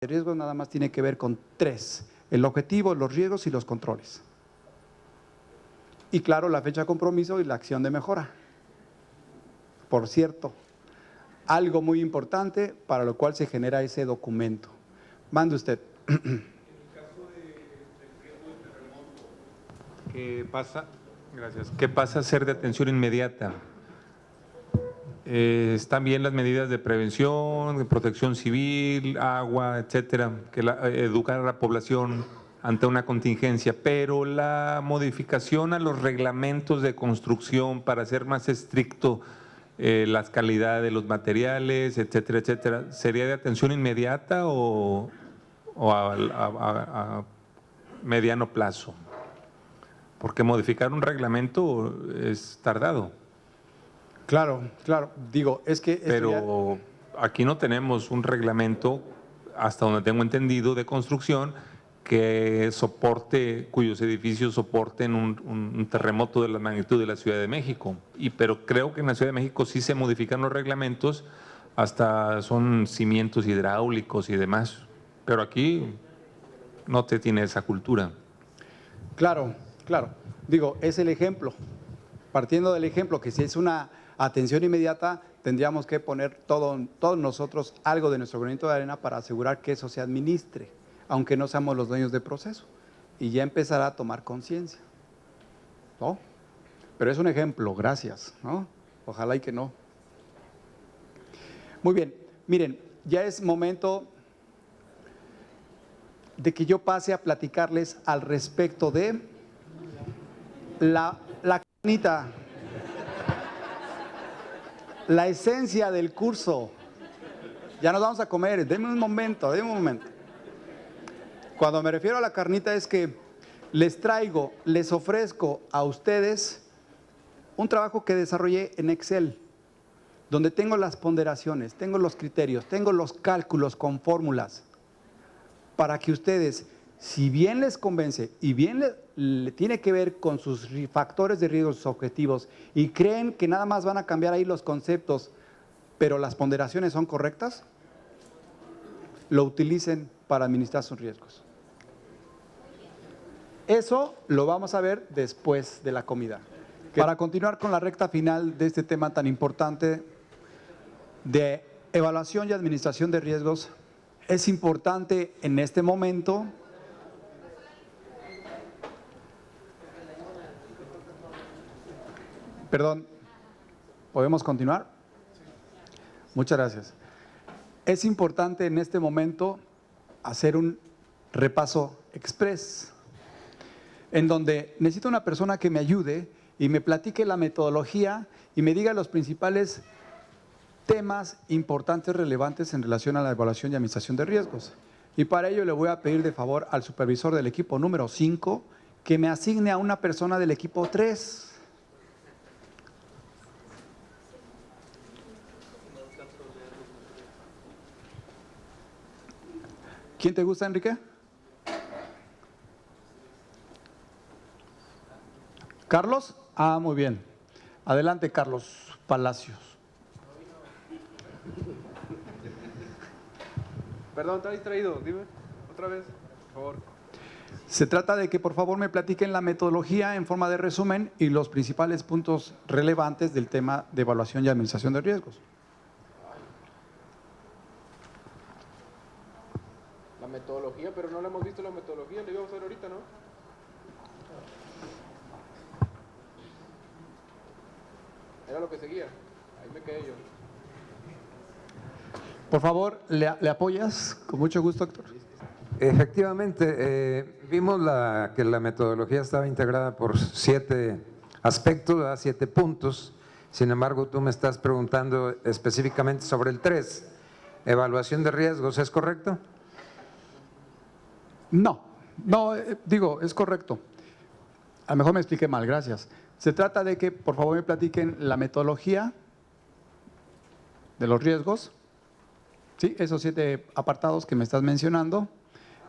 de riesgos nada más tiene que ver con tres: el objetivo, los riesgos y los controles. Y claro, la fecha de compromiso y la acción de mejora. Por cierto, algo muy importante para lo cual se genera ese documento. Mande usted. ¿Qué pasa? Gracias. ¿Qué pasa a ser de atención inmediata? Están bien las medidas de prevención, de protección civil, agua, etcétera, educar a la población ante una contingencia, pero la modificación a los reglamentos de construcción para hacer más estricto la calidad de los materiales, etcétera, etcétera, ¿sería de atención inmediata o a mediano plazo? Porque modificar un reglamento es tardado. Claro, claro. Digo, es que… Pero aquí no tenemos un reglamento, hasta donde tengo entendido, de construcción que soporte, cuyos edificios soporten un terremoto de la magnitud de la Ciudad de México. Pero creo que en la Ciudad de México sí se modifican los reglamentos, hasta son cimientos hidráulicos y demás. Pero aquí no te tiene esa cultura. Claro, claro. Digo, es el ejemplo. Partiendo del ejemplo que si es una atención inmediata, tendríamos que poner todos nosotros algo de nuestro granito de arena para asegurar que eso se administre, aunque no seamos los dueños del proceso, y ya empezará a tomar conciencia, ¿no? Pero es un ejemplo, gracias, ¿no? Ojalá y que no. Muy bien, miren, ya es momento de que yo pase a platicarles al respecto de la carnita, la esencia del curso. Ya nos vamos a comer, denme un momento, denme un momento. Cuando me refiero a la carnita es que les ofrezco a ustedes un trabajo que desarrollé en Excel, donde tengo las ponderaciones, tengo los criterios, tengo los cálculos con fórmulas, para que ustedes, si bien les convence y bien le tiene que ver con sus factores de riesgo, sus objetivos, y creen que nada más van a cambiar ahí los conceptos, pero las ponderaciones son correctas, lo utilicen para administrar sus riesgos. Eso lo vamos a ver después de la comida. Para continuar con la recta final de este tema tan importante de evaluación y administración de riesgos, es importante en este momento Perdón, ¿podemos continuar? Muchas gracias. Es importante en este momento hacer un repaso express, en donde necesito una persona que me ayude y me platique la metodología y me diga los principales temas importantes, relevantes en relación a la evaluación y administración de riesgos. Y para ello le voy a pedir de favor al supervisor del equipo número 5 que me asigne a una persona del equipo 3. ¿Quién te gusta, Enrique? ¿Carlos? Ah, muy bien. Adelante, Carlos Palacios. Perdón, está distraído, dime otra vez, por favor. Se trata de que por favor me platiquen la metodología en forma de resumen y los principales puntos relevantes del tema de evaluación y administración de riesgos. La metodología, pero no la hemos visto la metodología, la íbamos a ver ahorita, ¿no? Era lo que seguía, ahí me quedé yo. Por favor, ¿le apoyas? Con mucho gusto, Héctor. Efectivamente, vimos que la metodología estaba integrada por 7 aspectos, 7 puntos. Sin embargo, tú me estás preguntando específicamente sobre el 3, evaluación de riesgos, ¿es correcto? No, digo, es correcto. A lo mejor me expliqué mal, gracias. Se trata de que por favor me platiquen la metodología de los riesgos, ¿sí? Esos 7 apartados que me estás mencionando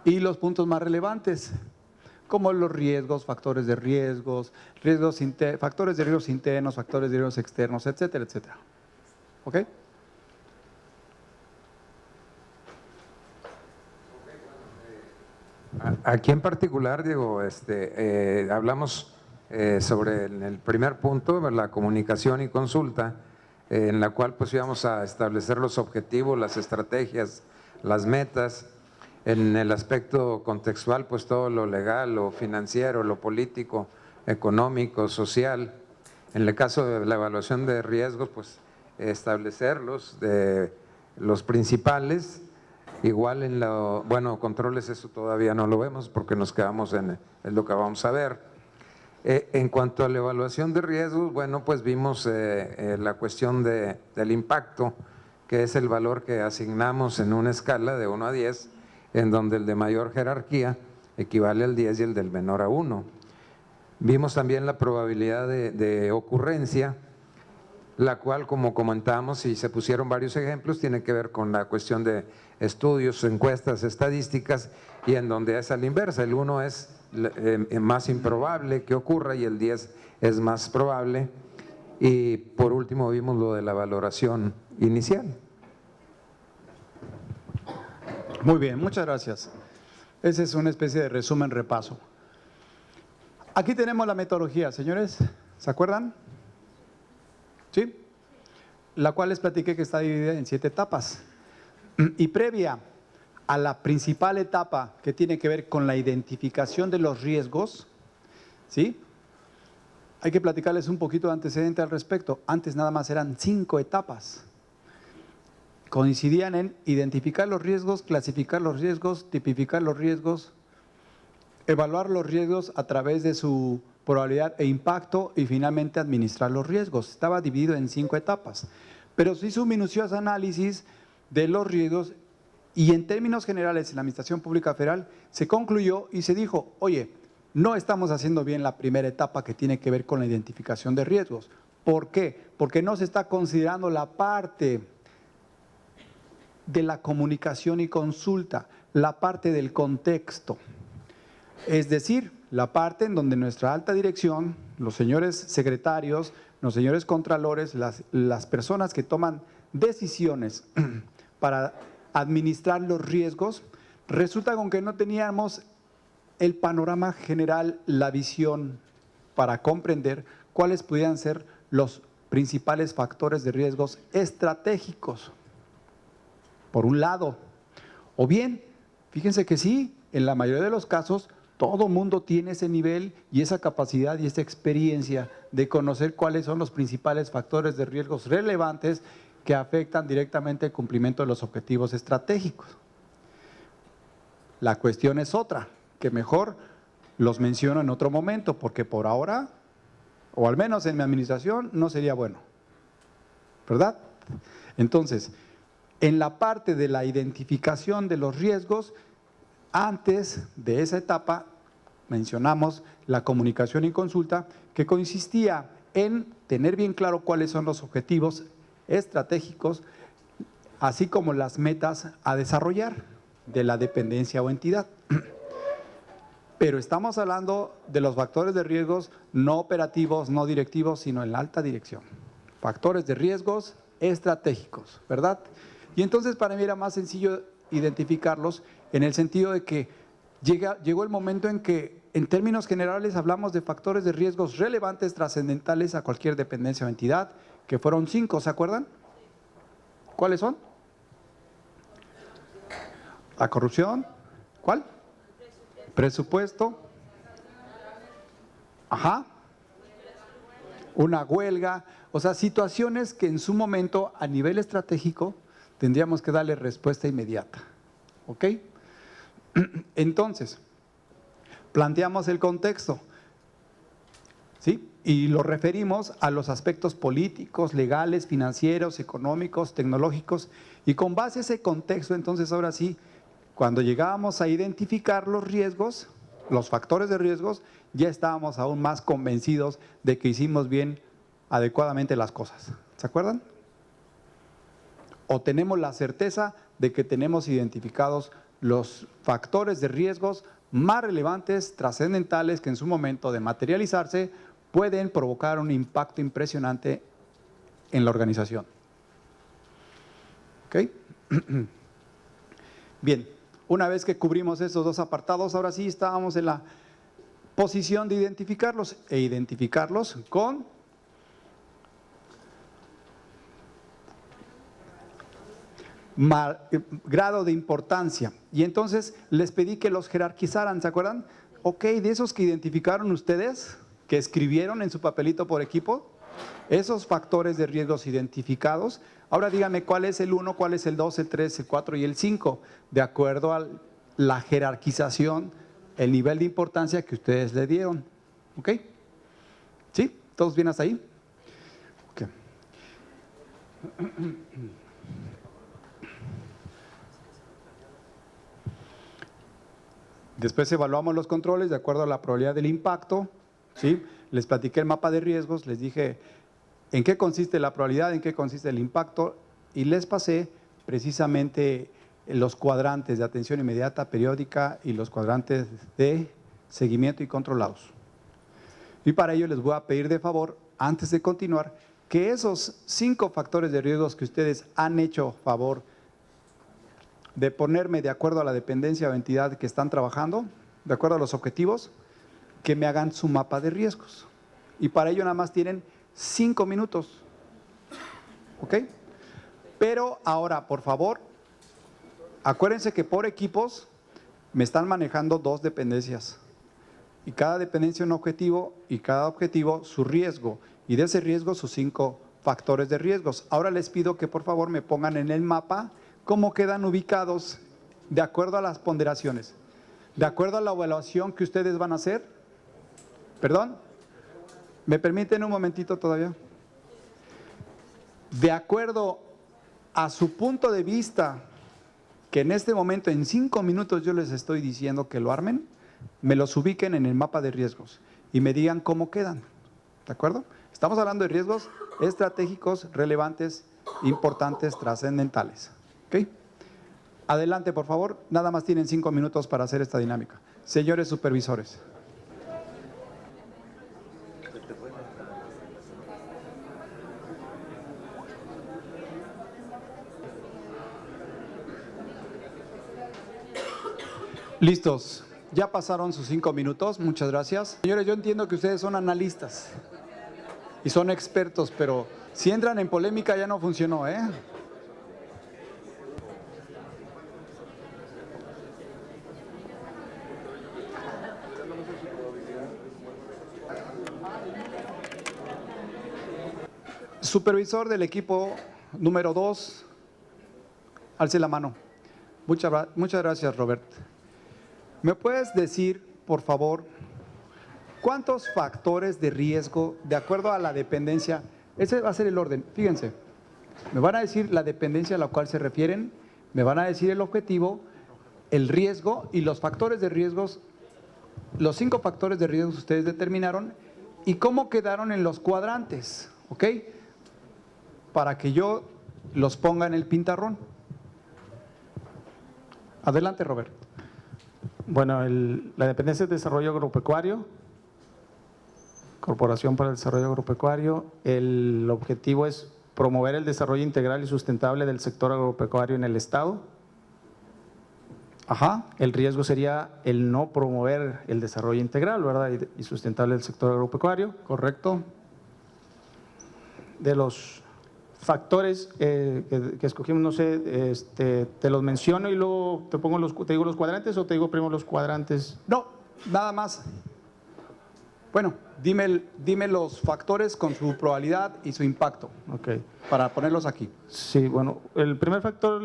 y los puntos más relevantes, como los riesgos, factores de riesgos, factores de riesgos internos, factores de riesgos externos, etcétera, etcétera. ¿Ok? Aquí en particular, Diego, hablamos sobre en el primer punto, la comunicación y consulta, en la cual pues íbamos a establecer los objetivos, las estrategias, las metas. En el aspecto contextual, pues todo lo legal, lo financiero, lo político, económico, social. En el caso de la evaluación de riesgos, pues establecerlos, los principales. Igual en controles eso todavía no lo vemos porque nos quedamos en lo que vamos a ver. En cuanto a la evaluación de riesgos, bueno, pues vimos la cuestión del impacto, que es el valor que asignamos en una escala de 1 a 10, en donde el de mayor jerarquía equivale al 10 y el del menor a 1. Vimos también la probabilidad de ocurrencia, la cual, como comentamos y se pusieron varios ejemplos, tiene que ver con la cuestión de estudios, encuestas, estadísticas, y en donde es a la inversa, el 1 es más improbable que ocurra y el 10 es más probable. Y por último vimos lo de la valoración inicial. Muy bien, muchas gracias. Esa es una especie de resumen, repaso. Aquí tenemos la metodología, señores, ¿se acuerdan? ¿Sí? La cual les platiqué que está dividida en 7 etapas. Y previa a la principal etapa que tiene que ver con la identificación de los riesgos, ¿sí? Hay que platicarles un poquito de antecedente al respecto. Antes nada más eran 5 etapas. Coincidían en identificar los riesgos, clasificar los riesgos, tipificar los riesgos, evaluar los riesgos a través de su probabilidad e impacto y finalmente administrar los riesgos. Estaba dividido en 5 etapas, pero se hizo un minucioso análisis de los riesgos y en términos generales en la Administración Pública Federal se concluyó y se dijo, oye, no estamos haciendo bien la primera etapa que tiene que ver con la identificación de riesgos. ¿Por qué? Porque no se está considerando la parte de la comunicación y consulta, la parte del contexto. Es decir, la parte en donde nuestra alta dirección, los señores secretarios, los señores contralores, las personas que toman decisiones para administrar los riesgos, resulta con que no teníamos el panorama general, la visión para comprender cuáles pudieran ser los principales factores de riesgos estratégicos, por un lado. O bien, fíjense que sí, en la mayoría de los casos, todo mundo tiene ese nivel y esa capacidad y esa experiencia de conocer cuáles son los principales factores de riesgos relevantes que afectan directamente el cumplimiento de los objetivos estratégicos. La cuestión es otra, que mejor los menciono en otro momento, porque por ahora, o al menos en mi administración, no sería bueno, ¿verdad? Entonces, en la parte de la identificación de los riesgos, antes de esa etapa mencionamos la comunicación y consulta, que consistía en tener bien claro cuáles son los objetivos estratégicos, así como las metas a desarrollar de la dependencia o entidad. Pero estamos hablando de los factores de riesgos no operativos, no directivos, sino en la alta dirección. Factores de riesgos estratégicos, ¿verdad? Y entonces para mí era más sencillo identificarlos en el sentido de que llegó el momento en que en términos generales hablamos de factores de riesgos relevantes, trascendentales a cualquier dependencia o entidad, que fueron 5, ¿se acuerdan? ¿Cuáles son? La corrupción, ¿cuál? Presupuesto. Ajá. Una huelga, o sea, situaciones que en su momento a nivel estratégico tendríamos que darle respuesta inmediata, ¿ok? Entonces, planteamos el contexto, ¿sí? Y lo referimos a los aspectos políticos, legales, financieros, económicos, tecnológicos, y con base a ese contexto, entonces ahora sí, cuando llegábamos a identificar los riesgos, los factores de riesgos, ya estábamos aún más convencidos de que hicimos bien, adecuadamente las cosas. ¿Se acuerdan? O tenemos la certeza de que tenemos identificados los factores de riesgos más relevantes, trascendentales, que en su momento de materializarse pueden provocar un impacto impresionante en la organización. ¿Ok? Bien, Una vez que cubrimos esos dos apartados, ahora sí estábamos en la posición de identificarlos e identificarlos con grado de importancia. Y entonces les pedí que los jerarquizaran, ¿se acuerdan? Ok, de esos que identificaron ustedes, que escribieron en su papelito por equipo, esos factores de riesgos identificados, ahora díganme cuál es el 1, cuál es el 2, el 3, el 4 y el 5, de acuerdo a la jerarquización, el nivel de importancia que ustedes le dieron. ¿Ok? ¿Sí? ¿Todos bien hasta ahí? Ok. Después evaluamos los controles de acuerdo a la probabilidad del impacto, ¿sí? Les platiqué el mapa de riesgos, les dije en qué consiste la probabilidad, en qué consiste el impacto y les pasé precisamente los cuadrantes de atención inmediata, periódica y los cuadrantes de seguimiento y controlados. Y para ello les voy a pedir de favor, antes de continuar, que esos 5 factores de riesgos que ustedes han hecho favor de ponerme de acuerdo a la dependencia o entidad que están trabajando, de acuerdo a los objetivos, que me hagan su mapa de riesgos. Y para ello nada más tienen 5 minutos. ¿Ok? Pero ahora, por favor, acuérdense que por equipos me están manejando 2 dependencias. Y cada dependencia un objetivo y cada objetivo su riesgo. Y de ese riesgo sus 5 factores de riesgos. Ahora les pido que por favor me pongan en el mapa cómo quedan ubicados de acuerdo a las ponderaciones, de acuerdo a la evaluación que ustedes van a hacer. ¿Perdón? ¿Me permiten un momentito todavía? De acuerdo a su punto de vista, que en este momento, en 5 minutos yo les estoy diciendo que lo armen, me los ubiquen en el mapa de riesgos y me digan cómo quedan. ¿De acuerdo? Estamos hablando de riesgos estratégicos, relevantes, importantes, trascendentales. ¿Ok? Adelante, por favor. Nada más tienen 5 minutos para hacer esta dinámica. Señores supervisores. Listos. Ya pasaron sus 5 minutos. Muchas gracias. Señores, yo entiendo que ustedes son analistas y son expertos, pero si entran en polémica ya no funcionó, ¿eh? Supervisor del equipo número 2, alce la mano. Muchas gracias, Robert. ¿Me puedes decir, por favor, cuántos factores de riesgo, de acuerdo a la dependencia? Ese va a ser el orden. Fíjense, me van a decir la dependencia a la cual se refieren, me van a decir el objetivo, el riesgo y los factores de riesgos, los 5 factores de riesgos que ustedes determinaron y cómo quedaron en los cuadrantes, ¿ok? Para que yo los ponga en el pintarrón. Adelante, Robert. Bueno, la dependencia de desarrollo agropecuario, Corporación para el Desarrollo Agropecuario, el objetivo es promover el desarrollo integral y sustentable del sector agropecuario en el Estado. Ajá. El riesgo sería el no promover el desarrollo integral, ¿verdad? Y sustentable del sector agropecuario. Correcto. De los factores que escogimos, no sé, te los menciono y luego te digo los cuadrantes o te digo primero los cuadrantes. No, nada más. Bueno, dime los factores con su probabilidad y su impacto. Ok. Para ponerlos aquí. Sí, bueno, el primer factor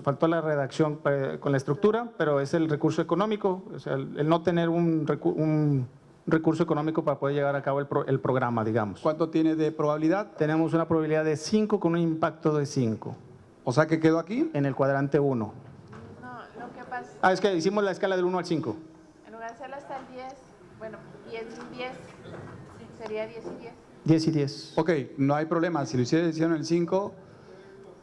faltó la redacción con la estructura, pero es el recurso económico, o sea, el no tener un recurso económico para poder llevar a cabo el programa, digamos. ¿Cuánto tiene de probabilidad? Tenemos una probabilidad de 5 con un impacto de 5. O sea, que quedó aquí. En el cuadrante 1. No, lo que pasa, Es que hicimos la escala del 1 al 5. en lugar de hacerlo hasta el 10, bueno, 10 y 10, sería 10 y 10. 10 y 10. Ok, no hay problema. Si lo hicieron el 5,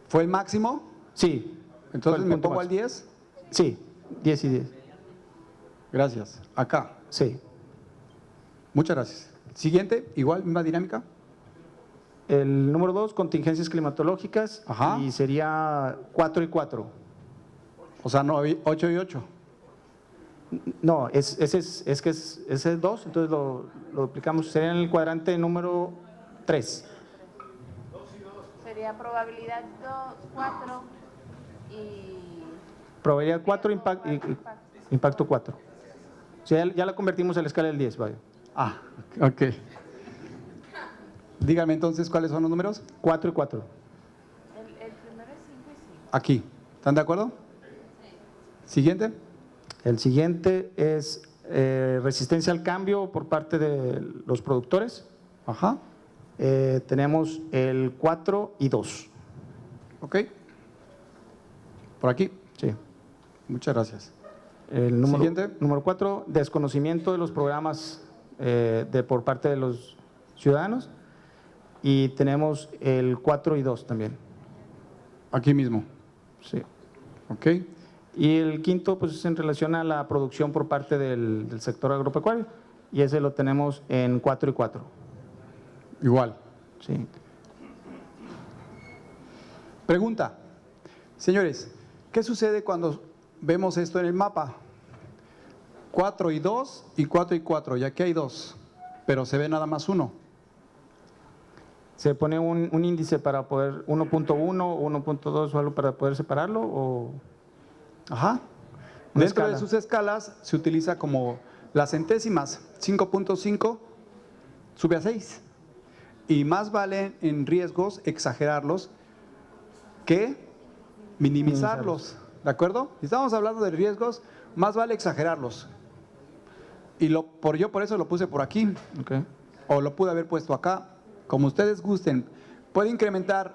¿fue el máximo? Sí. Entonces Fue el me punto pongo al máximo. 10. Sí, 10 y 10. Gracias. Acá. Sí. Muchas gracias. Siguiente, igual, misma dinámica. El número 2, contingencias climatológicas. Ajá. Y sería 4 y 4. O sea, no, 8 y 8. No, ese es 2, entonces lo duplicamos. Sería en el cuadrante número 3. Sería probabilidad 2, 4 y… Probabilidad 4, impacto 4. O sea, ya la convertimos a la escala del 10, vaya. Ah, ok. Dígame entonces cuáles son los números. 4 y 4. El primero es 5 y 5. Aquí. ¿Están de acuerdo? Siguiente. El siguiente es resistencia al cambio por parte de los productores. Ajá. Tenemos el 4 y 2. Ok. Por aquí. Sí. Muchas gracias. El Siguiente. número 4, desconocimiento de los programas por parte de los ciudadanos. Y tenemos el 4 y 2 también. Aquí mismo. Sí. Ok. Y el quinto, pues es en relación a la producción por parte del sector agropecuario. Y ese lo tenemos en 4 y 4. Igual. Sí. Pregunta. Señores, ¿qué sucede cuando vemos esto en el mapa? 4 y 2 y 4 y 4. Y aquí hay 2, pero se ve nada más 1. ¿Se pone un índice para poder, 1.1 o 1.2 o algo para poder separarlo? O Ajá. Una Dentro de escala. sus escalas se utiliza como las centésimas. 5.5 sube a 6. Y más vale en riesgos exagerarlos que minimizarlos. ¿De acuerdo? Si estamos hablando de riesgos, más vale exagerarlos. Y por eso lo puse por aquí. okay. O lo pude haber puesto acá, como ustedes gusten. Puede incrementar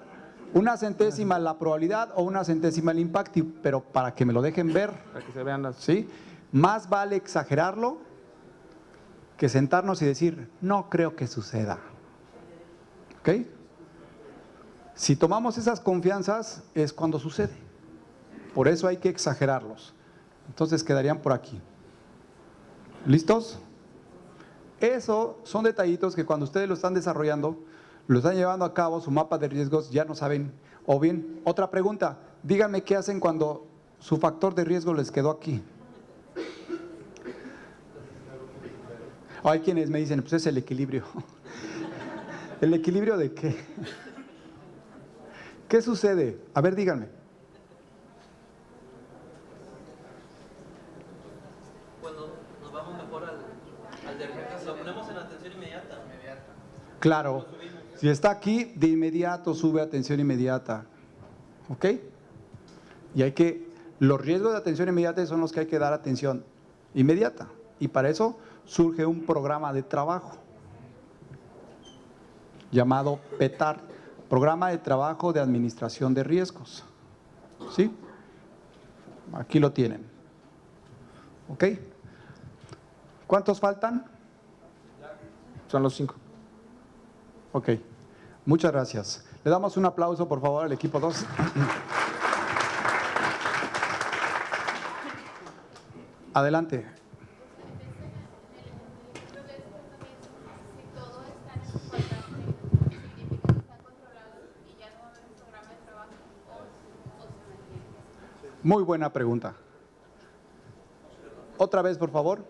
una centésima la probabilidad o una centésima el impacto, pero para que me lo dejen ver, Para que se vean las… ¿sí? Más vale exagerarlo que sentarnos y decir, no creo que suceda. ¿Ok? Si tomamos esas confianzas es cuando sucede. Por eso hay que exagerarlos. Entonces quedarían por aquí. ¿Listos? Eso son detallitos que cuando ustedes lo están desarrollando, lo están llevando a cabo, su mapa de riesgos, ya no saben. O bien, otra pregunta, díganme qué hacen cuando su factor de riesgo les quedó aquí. Hay quienes me dicen, pues es el equilibrio. ¿El equilibrio de qué? ¿Qué sucede? A ver, díganme. Cuando nos vamos mejor al de riesgos, lo ponemos en atención inmediata. Claro, si está aquí, de inmediato sube a atención inmediata. ¿Ok? Y los riesgos de atención inmediata son los que hay que dar atención inmediata. Y para eso surge un programa de trabajo llamado PETAR, Programa de Trabajo de Administración de Riesgos. ¿Sí? Aquí lo tienen. ¿Ok? ¿Cuántos faltan? Son los 5. Ok, muchas gracias. Le damos un aplauso, por favor, al equipo 2. Adelante. Muy buena pregunta. Otra vez, por favor.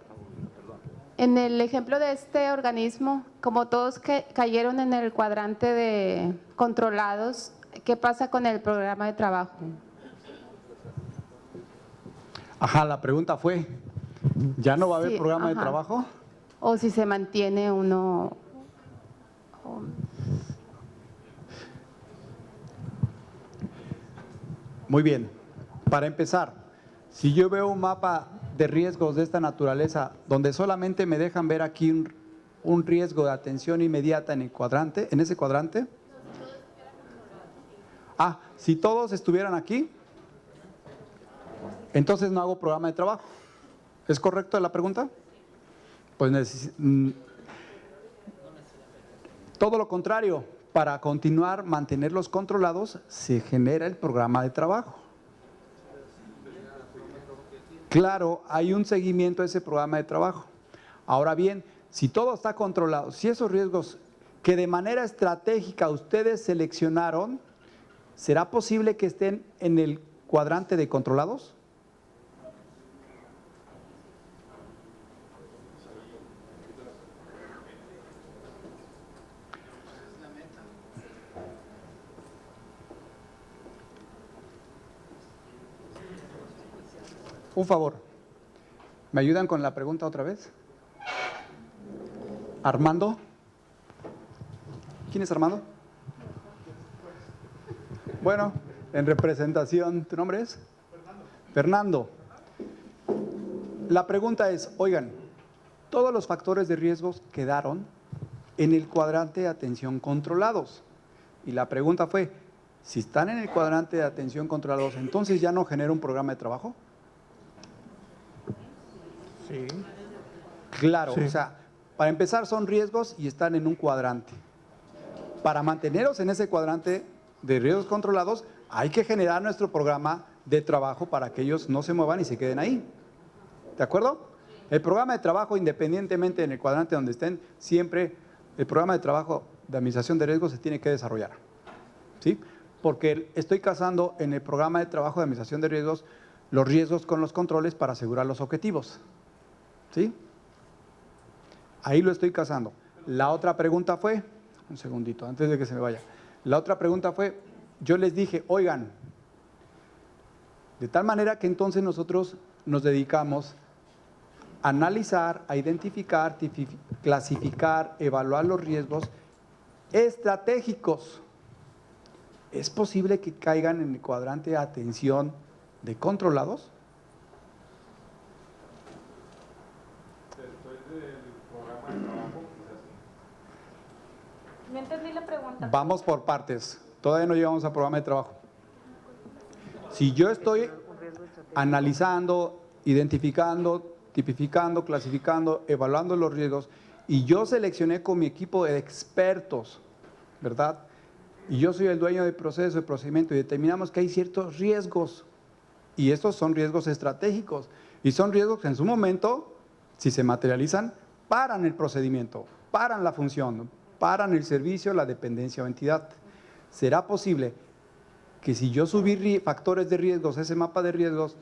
En el ejemplo de este organismo, como todos cayeron en el cuadrante de controlados, ¿qué pasa con el programa de trabajo? Ajá, la pregunta fue, ¿ya no va a haber Sí, programa de ajá. trabajo? O si se mantiene uno… Muy bien. Para empezar, si yo veo un mapa de riesgos de esta naturaleza, donde solamente me dejan ver aquí un riesgo de atención inmediata en el cuadrante, en ese cuadrante. Ah, si todos estuvieran aquí, entonces no hago programa de trabajo. ¿Es correcto la pregunta? Pues todo lo contrario, para continuar, mantenerlos controlados, se genera el programa de trabajo. Claro, hay un seguimiento a ese programa de trabajo. Ahora bien, si todo está controlado, si esos riesgos que de manera estratégica ustedes seleccionaron, ¿será posible que estén en el cuadrante de controlados? Un favor, ¿me ayudan con la pregunta otra vez? Armando. ¿Quién es Armando? Bueno, en representación, ¿tu nombre es? Fernando. La pregunta es, oigan, todos los factores de riesgos quedaron en el cuadrante de atención controlados. Y la pregunta fue, si están en el cuadrante de atención controlados, ¿entonces ya no genera un programa de trabajo? Sí. Claro, Sí. o sea, para empezar son riesgos y están en un cuadrante. Para mantenerlos en ese cuadrante de riesgos controlados, hay que generar nuestro programa de trabajo para que ellos no se muevan y se queden ahí. ¿De acuerdo? El programa de trabajo, independientemente en el cuadrante donde estén, siempre el programa de trabajo de administración de riesgos se tiene que desarrollar. ¿Sí? Porque estoy casando en el programa de trabajo de administración de riesgos los riesgos con los controles para asegurar los objetivos. ¿Sí? Ahí lo estoy casando. La otra pregunta fue, un segundito, antes de que se me vaya. La otra pregunta fue, yo les dije, oigan, de tal manera que entonces nosotros nos dedicamos a analizar, a identificar, clasificar, evaluar los riesgos estratégicos. ¿Es posible que caigan en el cuadrante de atención de controlados? No entendí la pregunta. Vamos por partes. Todavía no llegamos al programa de trabajo. Si yo estoy analizando, identificando, tipificando, clasificando, evaluando los riesgos, y yo seleccioné con mi equipo de expertos, ¿verdad? Y yo soy el dueño del proceso, del procedimiento, y determinamos que hay ciertos riesgos, y estos son riesgos estratégicos, y son riesgos que en su momento, si se materializan, paran el procedimiento, paran la función, paran el servicio, la dependencia o entidad. ¿Será posible que si yo subí factores de riesgos, ese mapa de riesgos,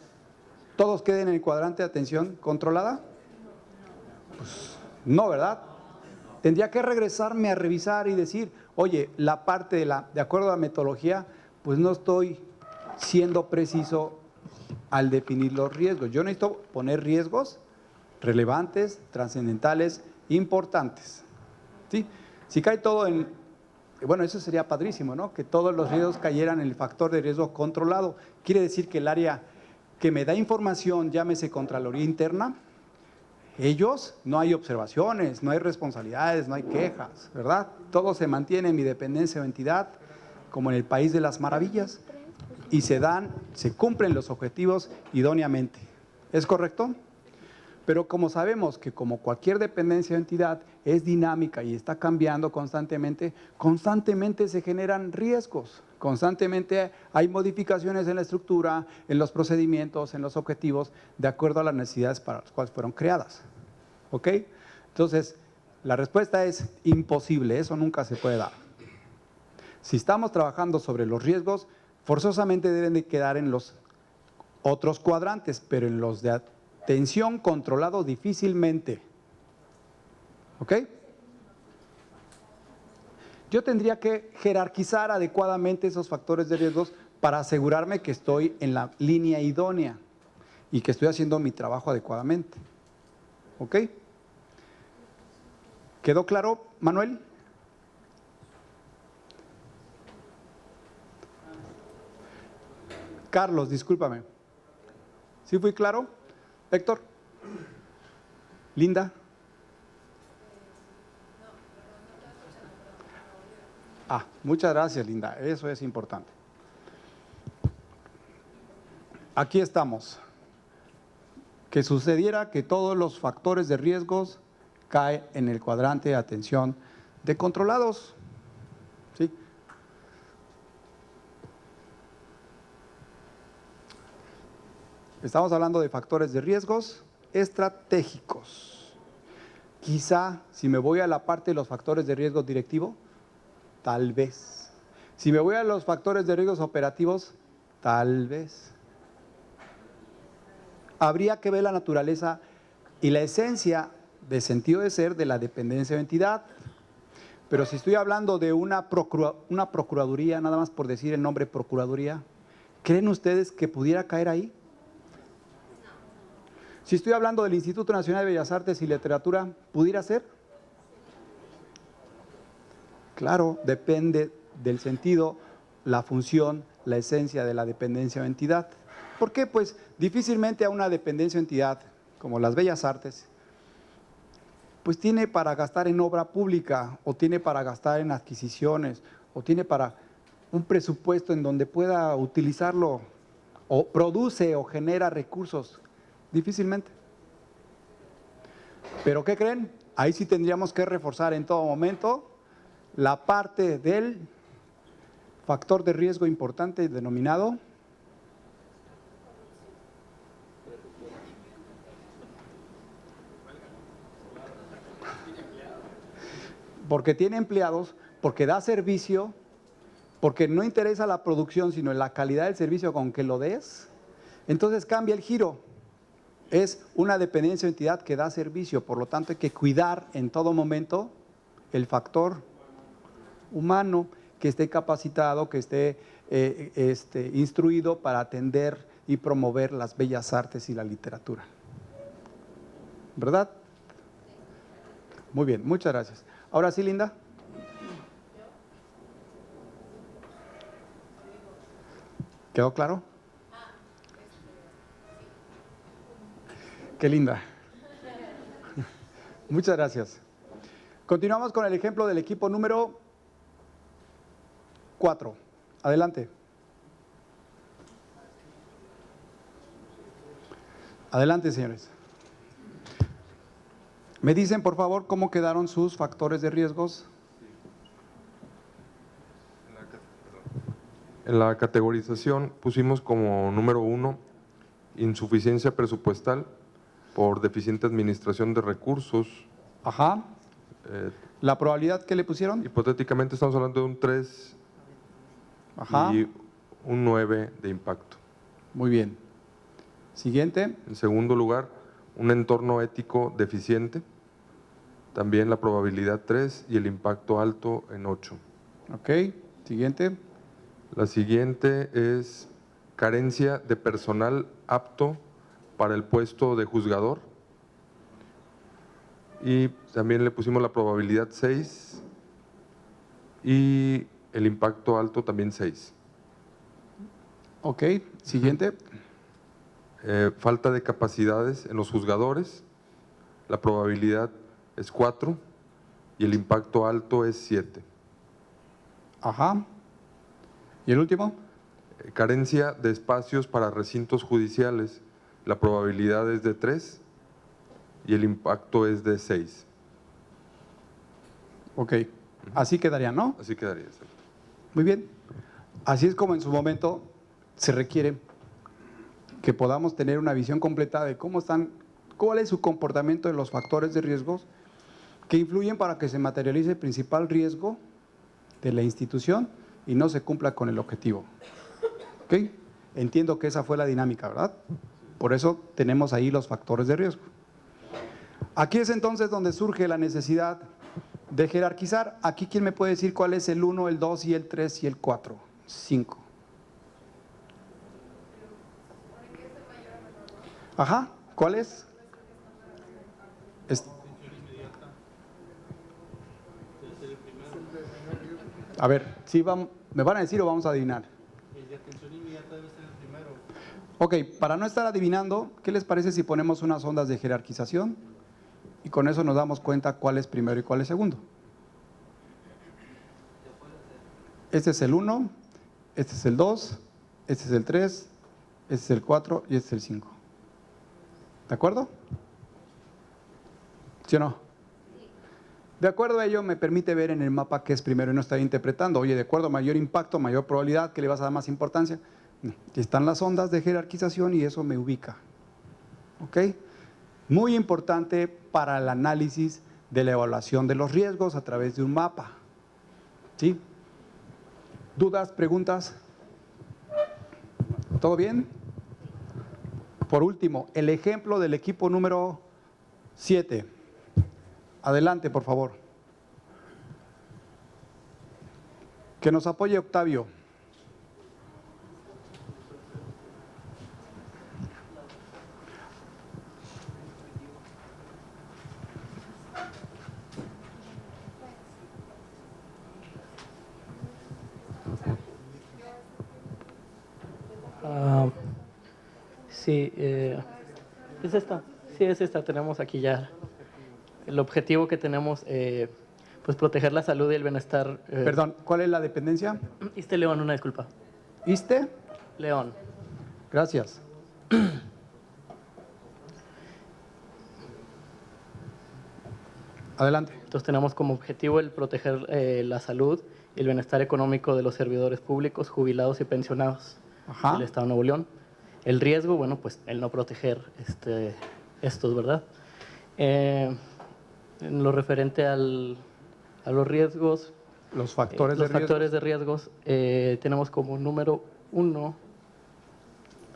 todos queden en el cuadrante de atención controlada? Pues no, ¿verdad? Tendría que regresarme a revisar y decir, oye, la parte de acuerdo a la metodología, pues no estoy siendo preciso al definir los riesgos. Yo necesito poner riesgos relevantes, trascendentales, importantes. ¿Sí? Si cae todo en, bueno, eso sería padrísimo, ¿no? Que todos los riesgos cayeran en el factor de riesgo controlado. Quiere decir que el área que me da información, llámese Contraloría Interna, ellos, no hay observaciones, no hay responsabilidades, no hay quejas, ¿verdad? Todo se mantiene en mi dependencia o entidad, como en el país de las maravillas, y se cumplen los objetivos idóneamente. ¿Es correcto? Pero como sabemos que como cualquier dependencia o entidad es dinámica y está cambiando constantemente, constantemente se generan riesgos, constantemente hay modificaciones en la estructura, en los procedimientos, en los objetivos, de acuerdo a las necesidades para las cuales fueron creadas. ¿Ok? Entonces, la respuesta es imposible, eso nunca se puede dar. Si estamos trabajando sobre los riesgos, forzosamente deben de quedar en los otros cuadrantes, pero en los de atención controlado difícilmente. ¿Ok? Yo tendría que jerarquizar adecuadamente esos factores de riesgos para asegurarme que estoy en la línea idónea y que estoy haciendo mi trabajo adecuadamente. ¿Ok? ¿Quedó claro, Manuel? Carlos, discúlpame. ¿Sí fui claro? Héctor. Linda. Muchas gracias, Linda. Eso es importante. Aquí estamos. Que sucediera que todos los factores de riesgos caen en el cuadrante de atención de controlados. ¿Sí? Estamos hablando de factores de riesgos estratégicos. Quizá, si me voy a la parte de los factores de riesgo directivo, tal vez. Si me voy a los factores de riesgos operativos, tal vez. Habría que ver la naturaleza y la esencia del sentido de ser de la dependencia o entidad. Pero si estoy hablando de una procuraduría, nada más por decir el nombre procuraduría, ¿creen ustedes que pudiera caer ahí? Si estoy hablando del Instituto Nacional de Bellas Artes y Literatura, ¿pudiera ser? Claro, depende del sentido, la función, la esencia de la dependencia o entidad. ¿Por qué? Pues difícilmente a una dependencia o entidad como las Bellas Artes, pues tiene para gastar en obra pública, o tiene para gastar en adquisiciones, o tiene para un presupuesto en donde pueda utilizarlo, o produce o genera recursos. Difícilmente. ¿Pero qué creen? Ahí sí tendríamos que reforzar en todo momento la parte del factor de riesgo importante denominado porque tiene empleados, porque da servicio, porque no interesa la producción, sino la calidad del servicio con que lo des. Entonces cambia el giro. Es una dependencia o entidad que da servicio, por lo tanto hay que cuidar en todo momento el factor humano, que esté capacitado, que esté instruido para atender y promover las bellas artes y la literatura. ¿Verdad? Muy bien, muchas gracias. Ahora sí, Linda. ¿Quedó claro? Qué linda. Muchas gracias. Continuamos con el ejemplo del equipo número 4. Adelante. Adelante, señores. ¿Me dicen, por favor, cómo quedaron sus factores de riesgos? En la categorización pusimos como número 1 insuficiencia presupuestal por deficiente administración de recursos. Ajá. ¿La probabilidad que le pusieron? Hipotéticamente estamos hablando de un 3 Ajá. y un 9 de impacto. Muy bien. Siguiente. En segundo lugar, un entorno ético deficiente, también la probabilidad 3 y el impacto alto en 8. Ok. Siguiente. La siguiente es carencia de personal apto para el puesto de juzgador. Y también le pusimos la probabilidad 6 y el impacto alto también 6. Ok. Siguiente. Falta de capacidades en los juzgadores, la probabilidad es 4 y el impacto alto es 7. Ajá. ¿Y el último? Carencia de espacios para recintos judiciales, la probabilidad es de 3 y el impacto es de 6. Ok. Así quedaría, ¿no? Así quedaría. Muy bien. Así es como en su momento se requiere que podamos tener una visión completa de cuál es su comportamiento de los factores de riesgos que influyen para que se materialice el principal riesgo de la institución y no se cumpla con el objetivo. ¿Ok? Entiendo que esa fue la dinámica, ¿verdad? Por eso tenemos ahí los factores de riesgo. Aquí es entonces donde surge la necesidad de jerarquizar. Aquí, ¿quién me puede decir cuál es el 1, el 2 y el 3 y el 4? 5. Ajá, ¿cuál es? A ver, ¿sí ¿me van a decir o vamos a adivinar? El de atención inmediata debe ser el primero. Ok, para no estar adivinando, ¿qué les parece si ponemos unas ondas de jerarquización? Y con eso nos damos cuenta cuál es primero y cuál es segundo. Este es el 1, este es el 2, este es el 3, este es el 4 y este es el 5. ¿De acuerdo? ¿Sí o no? De acuerdo a ello, me permite ver en el mapa qué es primero y no estar interpretando. Oye, de acuerdo a mayor impacto, mayor probabilidad, ¿qué le vas a dar más importancia? Aquí están las ondas de jerarquización y eso me ubica. ¿Ok? Muy importante para el análisis de la evaluación de los riesgos a través de un mapa. ¿Sí? ¿Dudas, preguntas? ¿Todo bien? Por último, el ejemplo del equipo número 7. Adelante, por favor. Que nos apoye Octavio. Sí, es esta. Sí, es esta. Tenemos aquí ya el objetivo que tenemos, pues proteger la salud y el bienestar. Perdón, ¿cuál es la dependencia? Iste León, una disculpa. ¿Iste? León. Gracias. Adelante. Entonces tenemos como objetivo el proteger la salud y el bienestar económico de los servidores públicos, jubilados y pensionados Ajá. del Estado de Nuevo León. El riesgo, bueno, pues el no proteger estos, ¿verdad? En lo referente a los riesgos, Los factores los de riesgo. factores de riesgos, tenemos como número 1,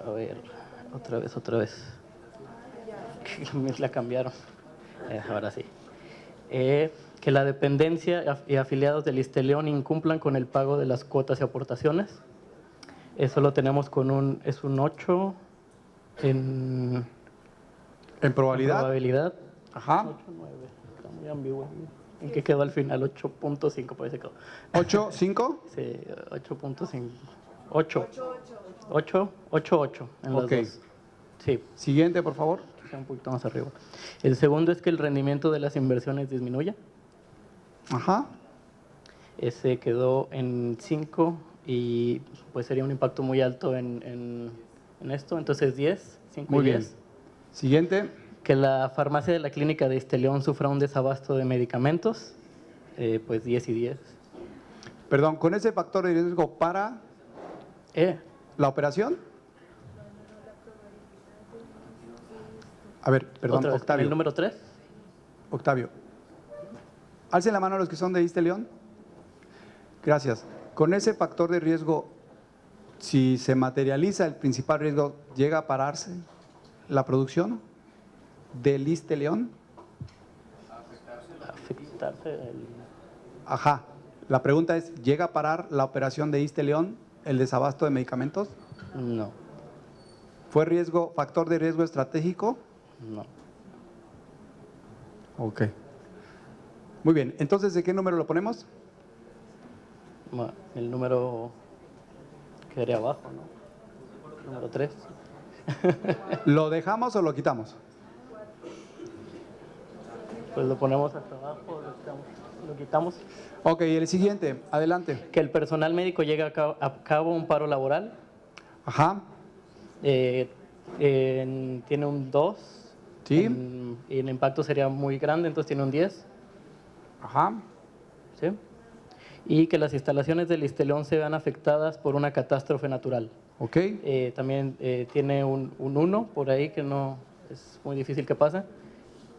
a ver, otra vez, la cambiaron, ahora sí. Que la dependencia y afiliados del Iste León incumplan con el pago de las cuotas y aportaciones. Eso lo tenemos con es un 8 en probabilidad. Ajá. 8, 9, está muy ambiguo. ¿En qué quedó al final? 8.5 parece que quedó. 8, 5. Sí, 8.5. 8. 8 en las Ok. dos. Sí, Siguiente, por favor. quizá un poquito más arriba. El segundo es que el rendimiento de las inversiones disminuya. Ajá. Ese quedó en 5 y pues sería un impacto muy alto en esto. Entonces 10, 5 Muy y bien. 10. Siguiente. Que la farmacia de la clínica de Iste León sufra un desabasto de medicamentos. Pues 10 y 10. Perdón, con ese factor de riesgo para la operación. A ver, perdón, Otra vez, Octavio. ¿el número 3? Octavio. Alcen la mano los que son de Iste León. Gracias. Con ese factor de riesgo, si se materializa el principal riesgo, ¿llega a pararse la producción del Iste León? Afectarse Ajá. La pregunta es, ¿llega a parar la operación de Iste León, el desabasto de medicamentos? No, ¿Fue riesgo, factor de riesgo estratégico? no. Ok. Muy bien. Entonces, ¿de qué número lo ponemos? El número quedaría abajo, ¿no? Número 3. ¿Lo dejamos o lo quitamos? Pues lo ponemos hasta abajo, lo quitamos. Ok, el siguiente. Adelante. Que el personal médico llegue a cabo un paro laboral. Ajá. Tiene un 2. Sí. Y el impacto sería muy grande, entonces tiene un 10. Ajá. ¿Sí? Y que las instalaciones del Iste León se vean afectadas por una catástrofe natural. Ok. También tiene un 1 por ahí, que no es muy difícil que pase,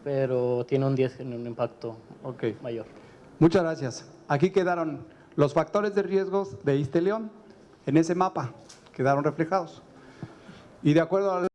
pero tiene un 10 en un impacto mayor. Muchas gracias. Aquí quedaron los factores de riesgos de Iste León en ese mapa, quedaron reflejados. Y de acuerdo a